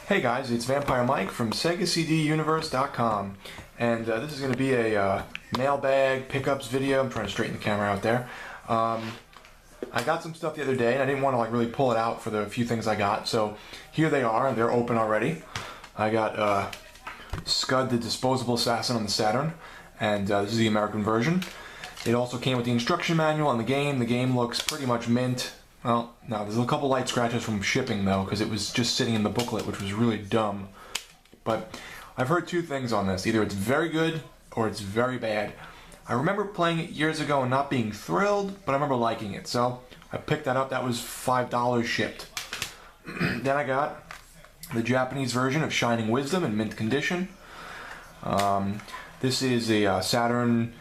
Hey guys, it's Vampire Mike from SegaCDUniverse.com, and this is going to be a mailbag pickups video. I'm trying to straighten the camera out there. I got some stuff the other day, and I didn't want to really pull it out for the few things I got, so here they are, and they're open already. I got Scud, the disposable assassin on the Saturn, and this is the American version. It also came with the instruction manual on the game. The game looks pretty much mint. Well, no, there's a couple light scratches from shipping though, because it was just sitting in the booklet, which was really dumb. But I've heard two things on this. Either it's very good or it's very bad. I remember playing it years ago and not being thrilled, but I remember liking it. So I picked that up. That was $5 shipped. Then I got the Japanese version of Shining Wisdom in mint condition. This is a Saturn...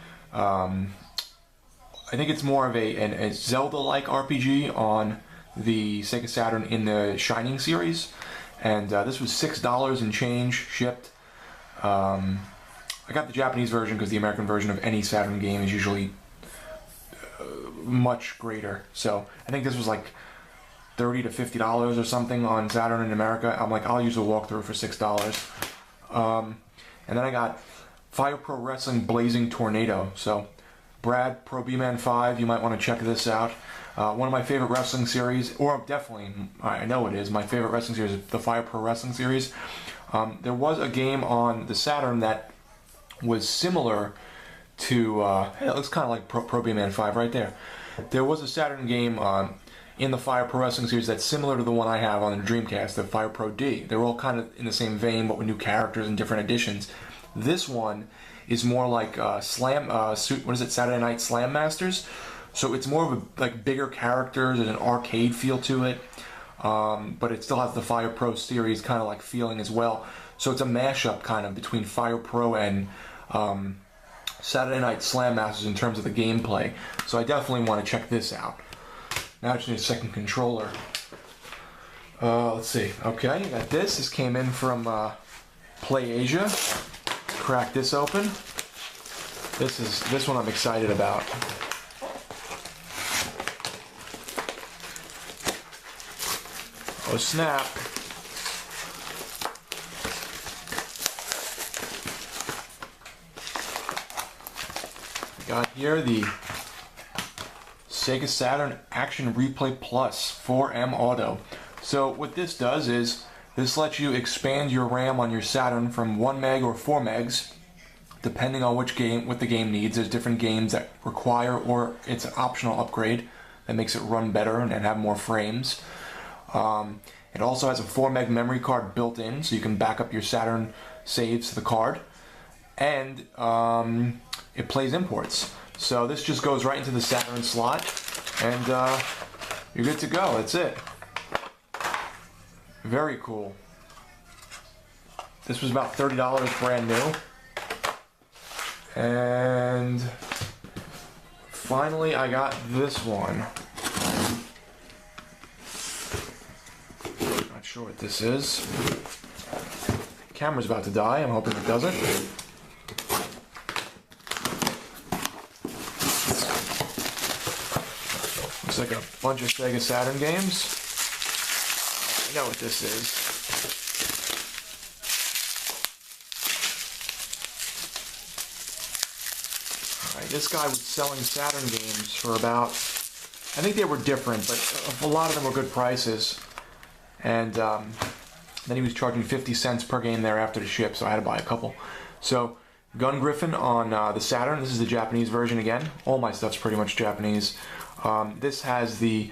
I think it's more of a Zelda-like RPG on the Sega Saturn in the Shining series, and this was $6 and change shipped. I got the Japanese version because the American version of any Saturn game is usually much greater. So I think this was like $30 to $50 or something on Saturn in America. I'm like, I'll use a walkthrough for $6. And then I got Fire Pro Wrestling Blazing Tornado. So Brad, Pro B-Man 5, you might want to check this out. One of my favorite wrestling series, or definitely, I know it is, my favorite wrestling series is the Fire Pro Wrestling series. There was a game on the Saturn that was similar to, it looks kind of like Pro B-Man 5 right there. There was a Saturn game in the Fire Pro Wrestling series that's similar to the one I have on the Dreamcast, the Fire Pro D. They were all kind of in the same vein, but with new characters and different editions. This one is more like Saturday Night Slam Masters. So it's more of a like bigger characters. There's an arcade feel to it, but it still has the Fire Pro series kind of like feeling as well. So it's a mashup kind of between Fire Pro and Saturday Night Slam Masters in terms of the gameplay. So I definitely want to check this out. Now I just need a second controller. Let's see. Okay, I got this. This came in from Play Asia. Crack this open. This one I'm excited about. Oh snap. I got here the Sega Saturn Action Replay Plus 4M Auto. So what this does is this lets you expand your RAM on your Saturn from 1 meg or 4 megs, depending on what the game needs. There's different games that require, or it's an optional upgrade that makes it run better and have more frames. It also has a 4 meg memory card built in, so you can back up your Saturn saves to the card. And it plays imports. So this just goes right into the Saturn slot, and you're good to go. That's it. Very cool. This was about $30 brand new. And finally I got this one. Not sure what this is. Camera's about to die. I'm hoping it doesn't. Looks like a bunch of Sega Saturn games. I know what this is. Alright, this guy was selling Saturn games for about, I think they were different, but a lot of them were good prices. And then he was charging 50 cents per game thereafter to ship, so I had to buy a couple. So, Gun Griffin on the Saturn. This is the Japanese version again. All my stuff's pretty much Japanese. This has the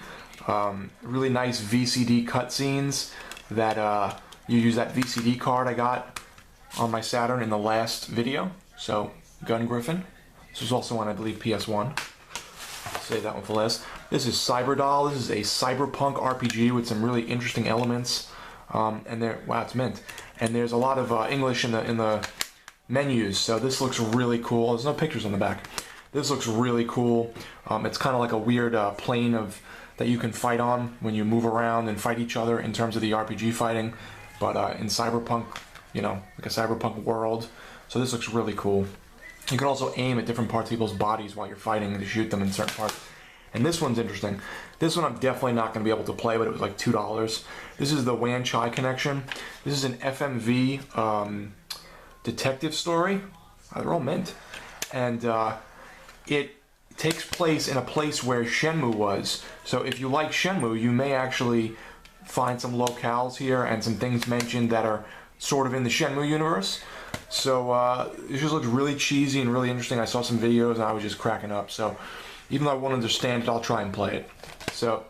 really nice VCD cutscenes that you use that VCD card I got on my Saturn in the last video. So, Gun Griffin. This was also on, I believe, PS1. Save that one for last. This is Cyberdoll. This is a cyberpunk RPG with some really interesting elements. And there, wow, it's mint. And there's a lot of English in the menus. So this looks really cool. There's no pictures on the back. This looks really cool. It's kind of like a weird plane that you can fight on when you move around and fight each other in terms of the RPG fighting, but in cyberpunk, you know, like a cyberpunk world. So this looks really cool. You can also aim at different parts of people's bodies while you're fighting to shoot them in certain parts. And this one's interesting. This one I'm definitely not going to be able to play, but it was like $2. This is the Wan Chai Connection. This is an FMV detective story. They're all mint. And it takes place in a place where Shenmue was. So if you like Shenmue, you may actually find some locales here and some things mentioned that are sort of in the Shenmue universe. So it just looks really cheesy and really interesting. I saw some videos and I was just cracking up. So even though I won't understand it, I'll try and play it. So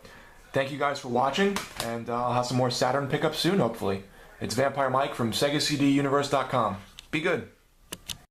thank you guys for watching, and I'll have some more Saturn pickups soon, hopefully. It's Vampire Mike from SegaCDUniverse.com. Be good.